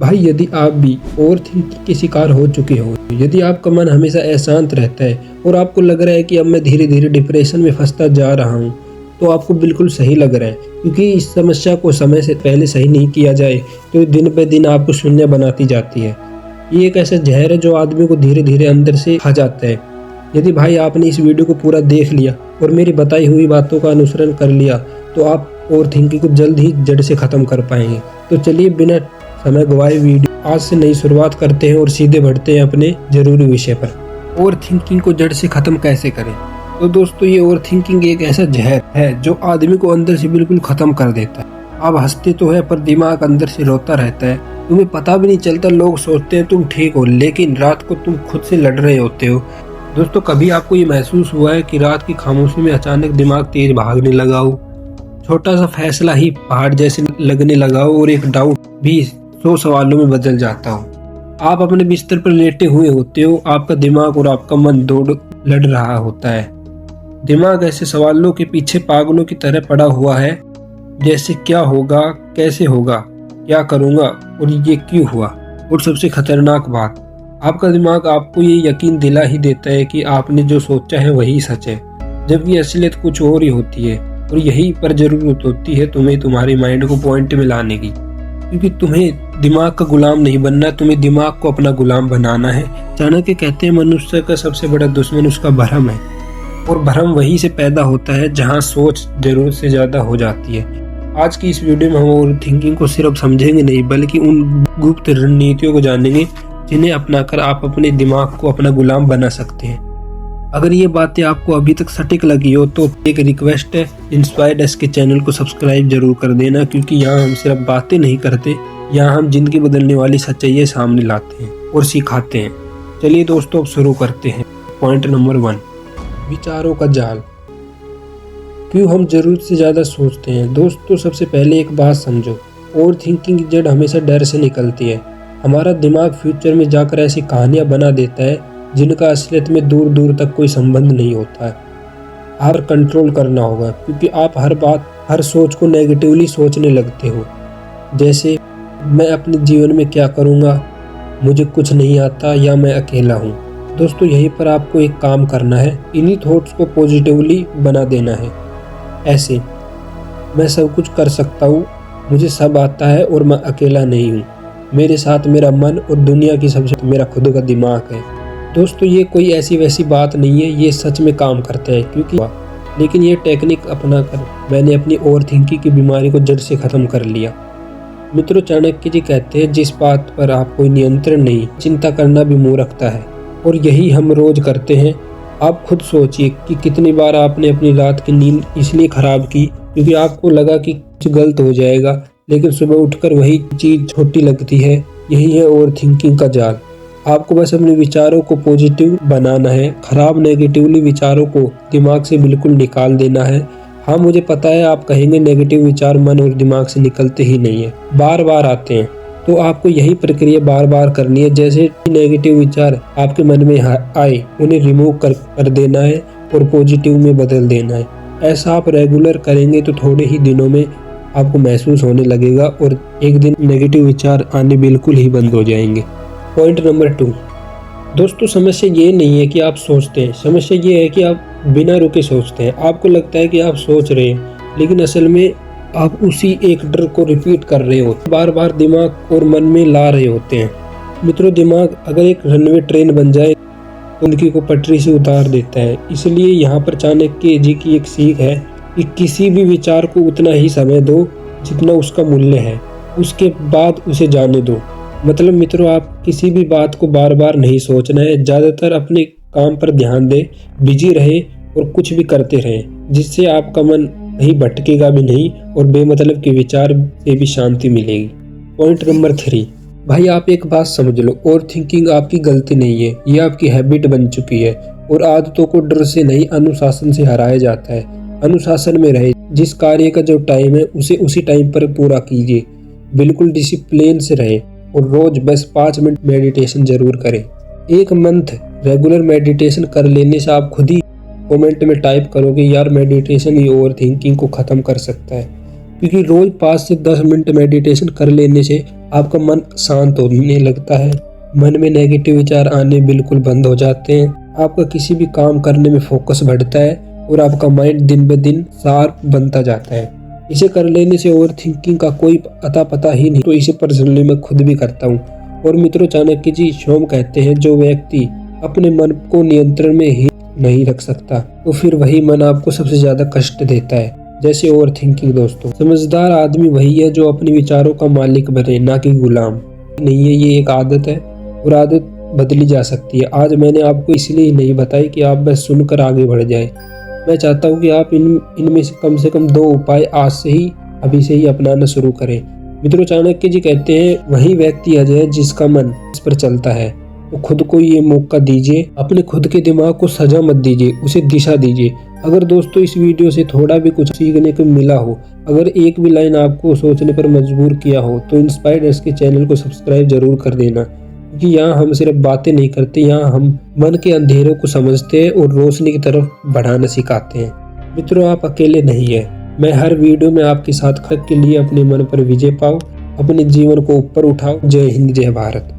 भाई यदि आप भी ओवर थिंकिंग के शिकार हो चुके हो, यदि आपका मन हमेशा अशांत रहता है और आपको लग रहा है कि अब मैं धीरे धीरे डिप्रेशन में फंसता जा रहा हूँ, तो आपको बिल्कुल सही लग रहा है, क्योंकि इस समस्या को समय से पहले सही नहीं किया जाए तो दिन पे दिन आपको शून्य बनाती जाती है। ये एक ऐसा जहर है जो आदमी को धीरे धीरे अंदर से खा जाता है। यदि भाई आपने इस वीडियो को पूरा देख लिया और मेरी बताई हुई बातों का अनुसरण कर लिया तो आप ओवर थिंकिंग को जल्द ही जड़ से खत्म कर पाएंगे। तो चलिए बिना समय गवाए वीडियो आज से नई शुरुआत करते हैं और सीधे बढ़ते हैं अपने जरूरी विषय पर। ओवर थिंकिंग को जड़ से खत्म कैसे करें? तो दोस्तों, ये ओवर थिंकिंग एक ऐसा जहर है जो आदमी को अंदर से बिल्कुल खत्म कर देता है। आप हंसते तो है पर दिमाग अंदर से रोता रहता है। तुम्हें पता भी नहीं चलता, लोग सोचते हैं तुम ठीक हो लेकिन रात को तुम खुद से लड़ रहे होते हो। दोस्तों, कभी आपको ये महसूस हुआ है कि रात की खामोशी में अचानक दिमाग तेज भागने लगा हो, छोटा सा फैसला ही पहाड़ जैसे लगने लगा हो और एक डाउट भी 100 सवालों में बदल जाता हो। आप अपने बिस्तर पर लेटे हुए होते हो, आपका दिमाग और आपका मन दौड़ लड़ रहा होता है। दिमाग ऐसे सवालों के पीछे पागलों की तरह पड़ा हुआ है, जैसे क्या होगा, कैसे होगा, क्या करूंगा और ये क्यों हुआ। और सबसे खतरनाक बात, आपका दिमाग आपको ये यकीन दिला ही देता है कि आपने जो सोचा है वही सच है, जबकि असलियत कुछ और ही होती है। और यही पर जरूरत होती है तुम्हें तुम्हारे माइंड को पॉइंट में लाने की, क्योंकि तुम्हें दिमाग का गुलाम नहीं बनना, तुम्हें दिमाग को अपना गुलाम बनाना है। चाणक्य कहते हैं मनुष्य का सबसे बड़ा दुश्मन उसका भ्रम है, और भ्रम वहीं से पैदा होता है जहां सोच जरूरत से ज्यादा हो जाती है। आज की इस वीडियो में हम ओवर थिंकिंग को सिर्फ समझेंगे नहीं, बल्कि उन गुप्त रणनीतियों को जानेंगे जिन्हें अपनाकर आप अपने दिमाग को अपना गुलाम बना सकते हैं। अगर ये बातें आपको अभी तक सटीक लगी हो तो एक रिक्वेस्ट है, इंस्पायर्ड एस के चैनल को सब्सक्राइब जरूर कर देना, क्योंकि यहाँ हम सिर्फ बातें नहीं करते, यहाँ हम जिंदगी बदलने वाली सच्चाई सामने लाते हैं और सिखाते हैं। चलिए दोस्तों, अब शुरू करते हैं। पॉइंट नंबर 1, विचारों का जाल। क्यों हम जरूरत से ज्यादा सोचते हैं? दोस्तों, सबसे पहले एक बात समझो, ओवर थिंकिंग की जड़ हमेशा डर से निकलती है। हमारा दिमाग फ्यूचर में जाकर ऐसी कहानियां बना देता है जिनका असलियत में दूर दूर तक कोई संबंध नहीं होता है। आप कंट्रोल करना होगा, क्योंकि आप हर सोच को नेगेटिवली सोचने लगते हो, जैसे मैं अपने जीवन में क्या करूँगा, मुझे कुछ नहीं आता, या मैं अकेला हूँ। दोस्तों, यहीं पर आपको एक काम करना है, इन्हीं थॉट्स को पॉजिटिवली बना देना है। ऐसे, मैं सब कुछ कर सकता हूँ, मुझे सब आता है और मैं अकेला नहीं हूँ, मेरे साथ मेरा मन और दुनिया की सबसे मेरा खुद का दिमाग है। दोस्तों, ये कोई ऐसी वैसी बात नहीं है, ये सच में काम करता है, क्योंकि लेकिन ये टेक्निक अपना कर मैंने अपनी ओवर थिंकिंग की बीमारी को जड़ से खत्म कर लिया। मित्रों, चाणक्य जी कहते हैं, जिस बात पर आप कोई नियंत्रण नहीं, चिंता करना भी मूर्खता है। और यही हम रोज करते हैं। आप खुद सोचिए कि कितनी बार आपने अपनी रात की नींद इसलिए खराब की क्योंकि आपको लगा कि कुछ गलत हो जाएगा, लेकिन सुबह उठकर वही चीज छोटी लगती है। यही है ओवर थिंकिंग का जाल। आपको बस अपने विचारों को पॉजिटिव बनाना है, खराब नेगेटिवली विचारों को दिमाग से बिल्कुल निकाल देना है। हाँ, मुझे पता है आप कहेंगे नेगेटिव विचार मन और दिमाग से निकलते ही नहीं है, बार बार आते हैं। तो आपको यही प्रक्रिया बार बार करनी है। जैसे नेगेटिव विचार आपके मन में आए, उन्हें रिमूव कर देना है और पॉजिटिव में बदल देना है। ऐसा आप रेगुलर करेंगे तो थोड़े ही दिनों में आपको महसूस होने लगेगा और एक दिन नेगेटिव विचार आने बिल्कुल ही बंद हो जाएंगे। पॉइंट नंबर 2, दोस्तों, समस्या ये नहीं है कि आप सोचते हैं, समस्या ये है कि आप बिना रुके सोचते हैं। आपको लगता है कि आप सोच रहे हैं, लेकिन असल में आप उसी एक डर को रिपीट कर रहे होते, बार बार दिमाग और मन में ला रहे होते हैं। मित्रों, दिमाग अगर एक रनवे ट्रेन बन जाए तो जिंदगी को पटरी से उतार देता है। इसलिए यहाँ पर चाणक्य जी की एक सीख है कि किसी भी विचार को उतना ही समय दो जितना उसका मूल्य है, उसके बाद उसे जाने दो। मतलब मित्रों, आप किसी भी बात को बार बार नहीं सोचना है, ज़्यादातर अपने काम पर ध्यान दें, बिजी रहे और कुछ भी करते रहें, जिससे आपका मन कहीं भटकेगा भी नहीं और बेमतलब के विचार से भी शांति मिलेगी। पॉइंट नंबर 3, भाई आप एक बात समझ लो, ओवर थिंकिंग आपकी गलती नहीं है, ये आपकी हैबिट बन चुकी है। और आदतों को डर से नहीं, अनुशासन से हराया जाता है। अनुशासन में रहे, जिस कार्य का जो टाइम है उसे उसी टाइम पर पूरा कीजिए, बिल्कुल डिसिप्लिन से रहे और रोज बस 5 मिनट मेडिटेशन जरूर करें। एक मंथ रेगुलर मेडिटेशन कर लेने से आप खुद ही कमेंट में टाइप करोगे, यार मेडिटेशन ये ओवर थिंकिंग को खत्म कर सकता है। क्योंकि रोज 5 से 10 मिनट मेडिटेशन कर लेने से आपका मन शांत होने लगता है। मन में नेगेटिव विचार आने बिल्कुल बंद हो जाते हैं। आपका किसी भी काम करने में फोकस बढ़ता है और आपका माइंड दिन ब दिन शार्प बनता जाता है। इसे कर लेने से ओवर थिंकिंग का कोई अता पता ही नहीं। तो इसे पर्सनली मैं खुद भी करता हूँ। और मित्रों, चाणक्य जी स्वयं कहते हैं, जो व्यक्ति अपने मन को नियंत्रण में ही नहीं रख सकता तो फिर वही मन आपको सबसे ज्यादा कष्ट देता है, जैसे ओवर थिंकिंग। दोस्तों, समझदार आदमी वही है जो अपने विचारों का मालिक बने, ना कि गुलाम। नहीं है, ये एक आदत है और आदत बदली जा सकती है। आज मैंने आपको इसलिए नहीं बताई कि आप बस सुनकर आगे बढ़ जाए। मैं चाहता हूँ कि आप इनमें से कम 2 उपाय आज से ही, अभी से ही अपनाना शुरू करें। मित्रों, चाणक्य जी कहते हैं, वही व्यक्ति अजय है जिसका मन इस पर चलता है। तो खुद को ये मौका दीजिए, अपने खुद के दिमाग को सजा मत दीजिए, उसे दिशा दीजिए। अगर दोस्तों इस वीडियो से थोड़ा भी कुछ सीखने को मिला हो, अगर एक भी लाइन आपको सोचने पर मजबूर किया हो, तो इंस्पायर्ड के चैनल को सब्सक्राइब जरूर कर देना। क्योंकि यहाँ हम सिर्फ बातें नहीं करते, यहाँ हम मन के अंधेरों को समझते हैं और रोशनी की तरफ बढ़ाना सिखाते हैं। मित्रों, आप अकेले नहीं है। मैं हर वीडियो में आपके साथ के लिए अपने मन पर विजय पाओ, अपने जीवन को ऊपर उठाओ। जय हिंद, जय भारत।